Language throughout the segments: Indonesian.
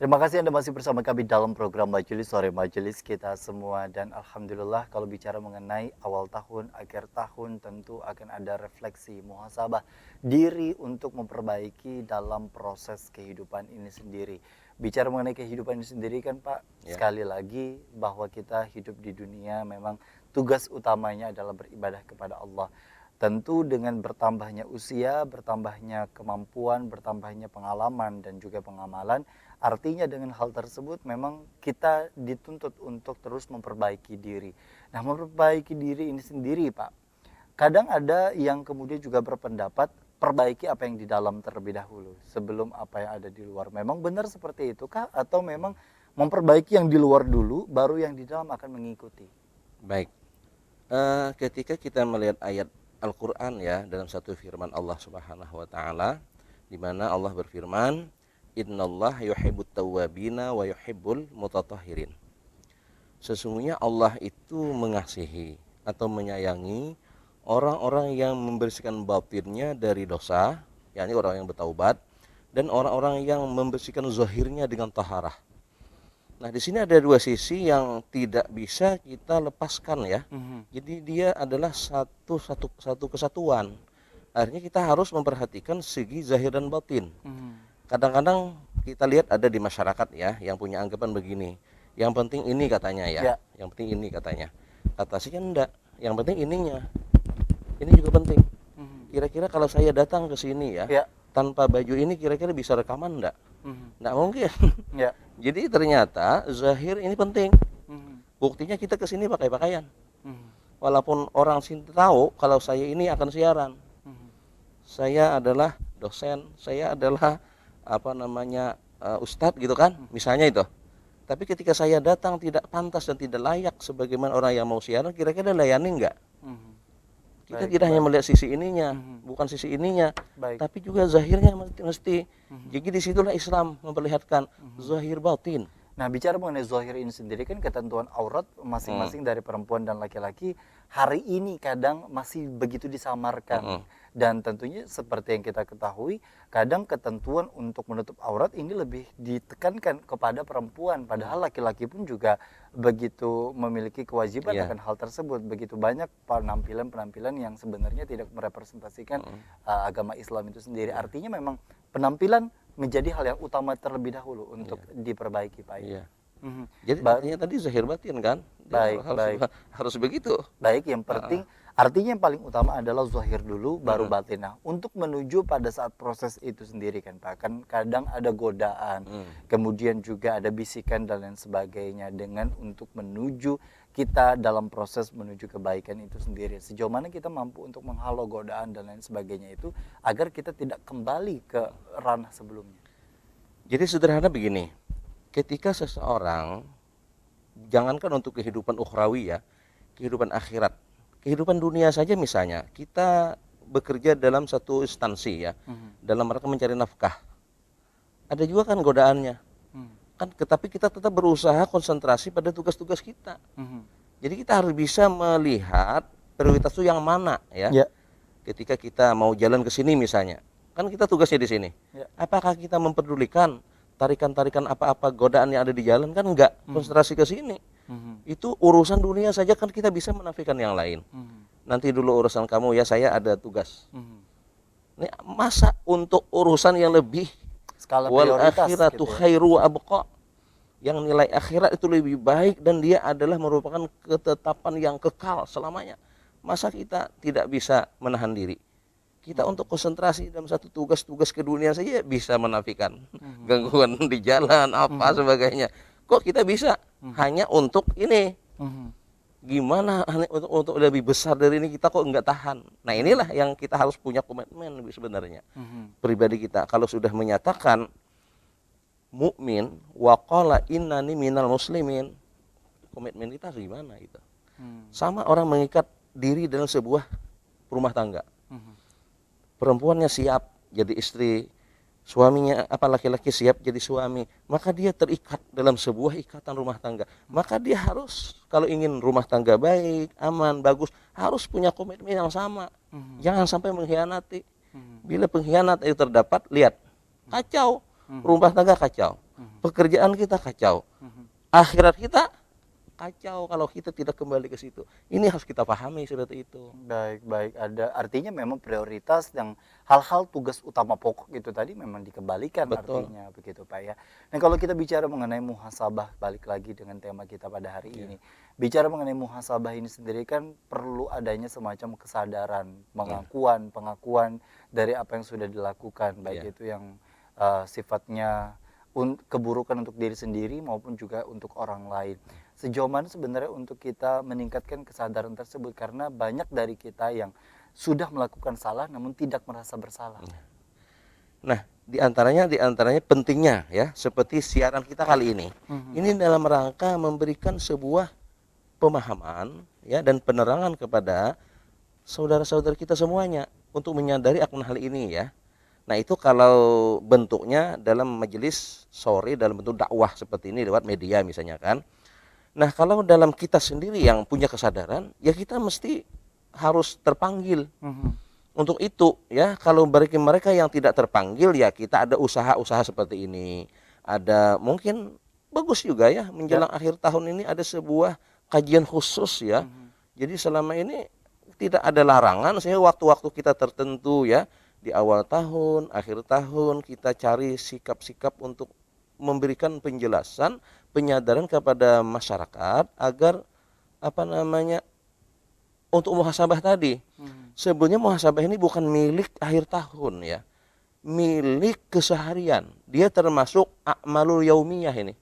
Terima kasih Anda masih bersama kami dalam program Majelis Sore Majelis kita semua, dan alhamdulillah kalau bicara mengenai awal tahun, akhir tahun tentu akan ada refleksi muhasabah diri untuk memperbaiki dalam proses kehidupan ini sendiri. Bicara mengenai kehidupan ini sendiri kan Pak, Ya. sekali lagi bahwa kita hidup di dunia memang tugas utamanya adalah beribadah kepada Allah. Tentu dengan bertambahnya usia, bertambahnya kemampuan, bertambahnya pengalaman dan juga pengamalan, artinya dengan hal tersebut memang kita dituntut untuk terus memperbaiki diri. Nah, memperbaiki diri ini sendiri, Pak, kadang ada yang kemudian juga berpendapat perbaiki apa yang di dalam terlebih dahulu sebelum apa yang ada di luar. Memang benar seperti itu kah? Atau memang memperbaiki yang di luar dulu, baru yang di dalam akan mengikuti? Baik, ketika kita melihat ayat Al-Quran ya, dalam satu firman Allah Subhanahu wa Ta'ala, di mana Allah berfirman, Innallaha yuhibbut tawwabina wa yuhibbul mutatahhirin. Sesungguhnya Allah itu mengasihi atau menyayangi orang-orang yang membersihkan batinnya dari dosa, yakni orang yang bertaubat, dan orang-orang yang membersihkan zahirnya dengan taharah. Nah, di sini ada dua sisi yang tidak bisa kita lepaskan ya. Jadi dia adalah satu kesatuan. Akhirnya kita harus memperhatikan segi zahir dan batin. Kadang-kadang kita lihat ada di masyarakat ya yang punya anggapan begini. Yang penting ini katanya ya. Ya. Yang penting ini katanya. Kata sih kan enggak. Yang penting ininya. Ini juga penting. Kira-kira kalau saya datang ke sini ya, Ya. tanpa baju ini kira-kira bisa rekaman enggak? Enggak mungkin. Ya. Jadi ternyata zahir ini penting. Buktinya kita ke sini pakai pakaian. Walaupun orang sini tahu kalau saya ini akan siaran. Saya adalah dosen, saya adalah ustadz gitu kan, misalnya itu. Tapi ketika saya datang tidak pantas dan tidak layak sebagaimana orang yang mau siaran, kira-kira layani enggak? Kita tidak hanya melihat sisi ininya, bukan sisi ininya, tapi juga zahirnya mesti. Jadi disitulah Islam memperlihatkan zahir batin. Nah, bicara mengenai zahir ini sendiri kan ketentuan aurat masing-masing dari perempuan dan laki-laki hari ini kadang masih begitu disamarkan. Dan tentunya seperti yang kita ketahui, kadang ketentuan untuk menutup aurat ini lebih ditekankan kepada perempuan, padahal laki-laki pun juga begitu memiliki kewajiban akan hal tersebut. Begitu banyak penampilan-penampilan yang sebenarnya tidak merepresentasikan agama Islam itu sendiri. Artinya memang penampilan menjadi hal yang utama terlebih dahulu untuk diperbaiki, Pak. Iya. Jadi artinya tadi zahir batin kan? Harus begitu. Baik, yang penting artinya yang paling utama adalah zahir dulu baru batin. Nah, untuk menuju pada saat proses itu sendiri kan Pak, kan kadang ada godaan, kemudian juga ada bisikan dan lain sebagainya dengan untuk menuju kita dalam proses menuju kebaikan itu sendiri. Sejauh mana kita mampu untuk menghalau godaan dan lain sebagainya itu agar kita tidak kembali ke ranah sebelumnya. Jadi sederhana begini, ketika seseorang, jangankan untuk kehidupan ukhrawi ya, kehidupan akhirat, kehidupan dunia saja misalnya, kita bekerja dalam satu instansi ya, dalam rangka mencari nafkah. Ada juga kan godaannya, kan, tetapi kita tetap berusaha konsentrasi pada tugas-tugas kita. Jadi kita harus bisa melihat prioritas itu yang mana ya. Ketika kita mau jalan ke sini misalnya, kan kita tugasnya di sini. Apakah kita mempedulikan tarikan-tarikan apa-apa godaan yang ada di jalan? Kan enggak, konsentrasi ke sini. Itu urusan dunia saja kan kita bisa menafikan yang lain. Nanti dulu urusan kamu ya, saya ada tugas. Ini masa untuk urusan yang lebih skala wal prioritas akhiratu gitu ya. khairu wa abqa, yang nilai akhirat itu lebih baik dan dia adalah merupakan ketetapan yang kekal selamanya. Masa kita tidak bisa menahan diri? Kita untuk konsentrasi dalam satu tugas-tugas ke dunia saja bisa menafikan gangguan di jalan apa sebagainya. Kok kita bisa hanya untuk ini? Gimana untuk lebih besar dari ini kita kok enggak tahan? Nah, inilah yang kita harus punya komitmen sebenarnya. Pribadi kita kalau sudah menyatakan mukmin wa qala innani minal muslimin, komitmen kita harus gimana gitu. Sama orang mengikat diri dalam sebuah rumah tangga. Perempuannya siap jadi istri, suaminya laki-laki siap jadi suami, maka dia terikat dalam sebuah ikatan rumah tangga. Maka dia harus, kalau ingin rumah tangga baik, aman, bagus, harus punya komitmen yang sama. Jangan sampai mengkhianati. Bila pengkhianat itu terdapat, lihat, kacau, rumah tangga kacau. pekerjaan kita kacau, Mhm. akhirat kita kacau kalau kita tidak kembali ke situ. Ini harus kita pahami seperti itu. Baik, baik. Ada artinya memang prioritas yang hal-hal tugas utama pokok itu tadi memang dikembalikan Betul. artinya begitu Pak ya. Nah kalau kita bicara mengenai muhasabah, balik lagi dengan tema kita pada hari ini. Bicara mengenai muhasabah ini sendiri kan perlu adanya semacam kesadaran, pengakuan dari apa yang sudah dilakukan, baik Iya. itu yang sifatnya keburukan untuk diri sendiri maupun juga untuk orang lain. Sejauh mana sebenarnya untuk kita meningkatkan kesadaran tersebut karena banyak dari kita yang sudah melakukan salah namun tidak merasa bersalah. Nah, di antaranya pentingnya ya, seperti siaran kita kali ini. Ini dalam rangka memberikan sebuah pemahaman ya dan penerangan kepada saudara-saudara kita semuanya untuk menyadari akan hal ini ya. Nah, itu kalau bentuknya dalam majelis sore dalam bentuk dakwah seperti ini lewat media misalnya kan. Nah, kalau dalam kita sendiri yang punya kesadaran, ya kita mesti harus terpanggil untuk itu ya. Kalau bagi mereka yang tidak terpanggil, ya kita ada usaha-usaha seperti ini. Ada mungkin bagus juga ya menjelang akhir tahun ini ada sebuah kajian khusus ya. Jadi selama ini tidak ada larangan sehingga waktu-waktu kita tertentu ya di awal tahun, akhir tahun kita cari sikap-sikap untuk memberikan penjelasan, penyadaran kepada masyarakat agar apa namanya untuk muhasabah tadi. Sebenarnya muhasabah ini bukan milik akhir tahun ya, milik keseharian. Dia termasuk a'malul yaumiyah ini.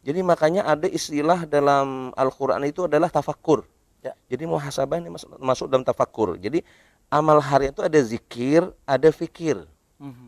Jadi makanya ada istilah dalam Al-Quran itu adalah tafakkur. Ya. Jadi muhasabah ini masuk dalam tafakkur. Jadi amal harian itu ada zikir, ada fikir.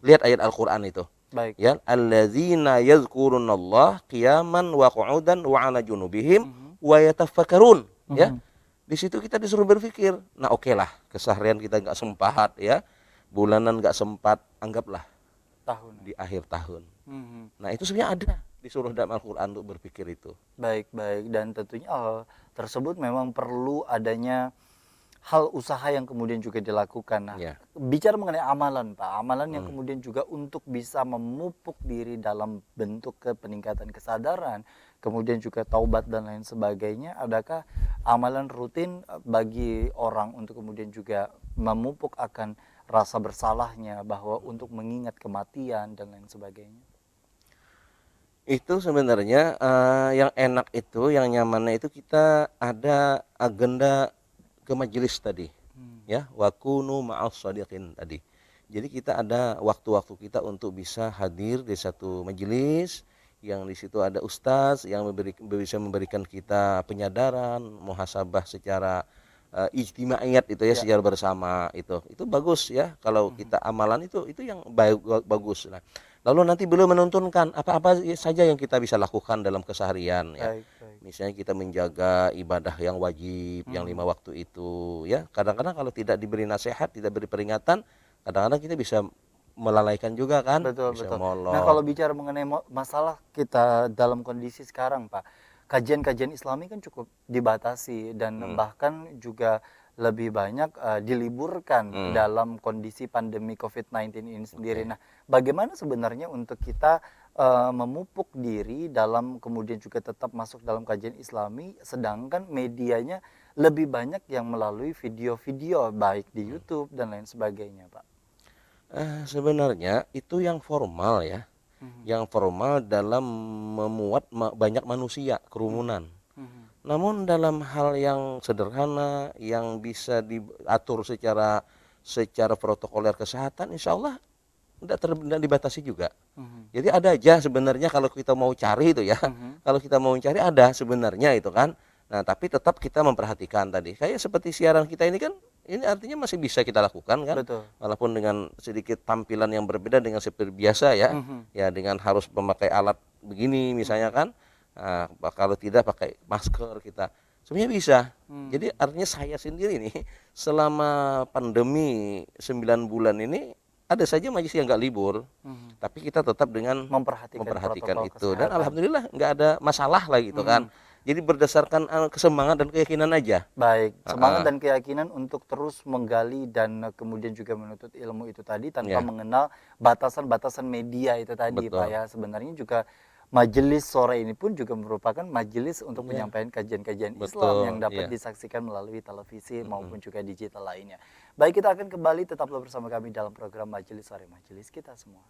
Lihat ayat Al-Quran itu. Baik. Ya, alladzina yazkurunallah qiyaman wa qu'udan wa 'ala junubihim wa yatafakkarun ya. Di situ kita disuruh berpikir. Nah, oke lah, keseharian kita nggak sempat ya. Bulanan nggak sempat, anggaplah Tahun. di akhir tahun. Nah, itu sebenarnya ada disuruh dalam Al-Qur'an untuk berpikir itu. Baik, baik. Dan tentunya hal tersebut memang perlu adanya hal usaha yang kemudian juga dilakukan. Nah, Ya. bicara mengenai amalan, Pak, amalan yang kemudian juga untuk bisa memupuk diri dalam bentuk peningkatan kesadaran, kemudian juga taubat dan lain sebagainya, adakah amalan rutin bagi orang untuk kemudian juga memupuk akan rasa bersalahnya bahwa untuk mengingat kematian dan lain sebagainya? Itu sebenarnya yang enak itu, yang nyamannya itu kita ada agenda ke majelis tadi. Ya, wakunu ma'as shadiqin tadi. Jadi kita ada waktu-waktu kita untuk bisa hadir di satu majelis yang di situ ada ustaz yang bisa memberikan kita penyadaran, muhasabah secara ijtimaiyat itu ya, secara bersama itu. Itu bagus ya kalau kita amalan itu yang bagus. Nah, lalu nanti beliau menuntunkan apa-apa saja yang kita bisa lakukan dalam keseharian ya. Baik, baik. Misalnya kita menjaga ibadah yang wajib, yang 5 waktu itu ya. Kadang-kadang kalau tidak diberi nasihat, tidak beri peringatan, kadang-kadang kita bisa melalaikan juga kan, Betul, bisa betul. molor. Nah, kalau bicara mengenai masalah kita dalam kondisi sekarang, Pak, kajian-kajian Islami kan cukup dibatasi dan bahkan juga lebih banyak diliburkan dalam kondisi pandemi COVID-19 ini sendiri. Nah, bagaimana sebenarnya untuk kita memupuk diri dalam kemudian juga tetap masuk dalam kajian Islami, sedangkan medianya lebih banyak yang melalui video-video baik di YouTube dan lain sebagainya, Pak? Sebenarnya itu yang formal ya, yang formal dalam memuat banyak manusia, kerumunan. Namun dalam hal yang sederhana, yang bisa diatur secara protokoler kesehatan, insya Allah tidak dibatasi juga. Jadi ada aja sebenarnya kalau kita mau cari itu ya, kalau kita mau cari ada sebenarnya itu kan. Nah, tapi tetap kita memperhatikan tadi. Kayak seperti siaran kita ini kan, ini artinya masih bisa kita lakukan kan. Betul. Walaupun dengan sedikit tampilan yang berbeda dengan seperti biasa ya. Ya dengan harus memakai alat begini misalnya kan. Nah, kalau tidak pakai masker kita. Sebenarnya bisa. Jadi artinya saya sendiri nih selama pandemi 9 bulan ini ada saja majelis yang nggak libur, tapi kita tetap dengan memperhatikan protokol itu dan kesehatan. alhamdulillah nggak ada masalah lah gitu kan. Jadi berdasarkan kesemangat dan keyakinan aja. Baik, semangat Ah, dan keyakinan untuk terus menggali dan kemudian juga menuntut ilmu itu tadi tanpa ya, mengenal batasan-batasan media itu tadi, Pak betul. ya. Sebenarnya juga majelis sore ini pun juga merupakan majelis untuk Iya, penyampaian kajian-kajian Islam yang betul. dapat Iya. disaksikan melalui televisi Mm-mm. maupun juga digital lainnya. Baik, kita akan kembali tetaplah bersama kami dalam program Majelis Sore, Majelis kita semua.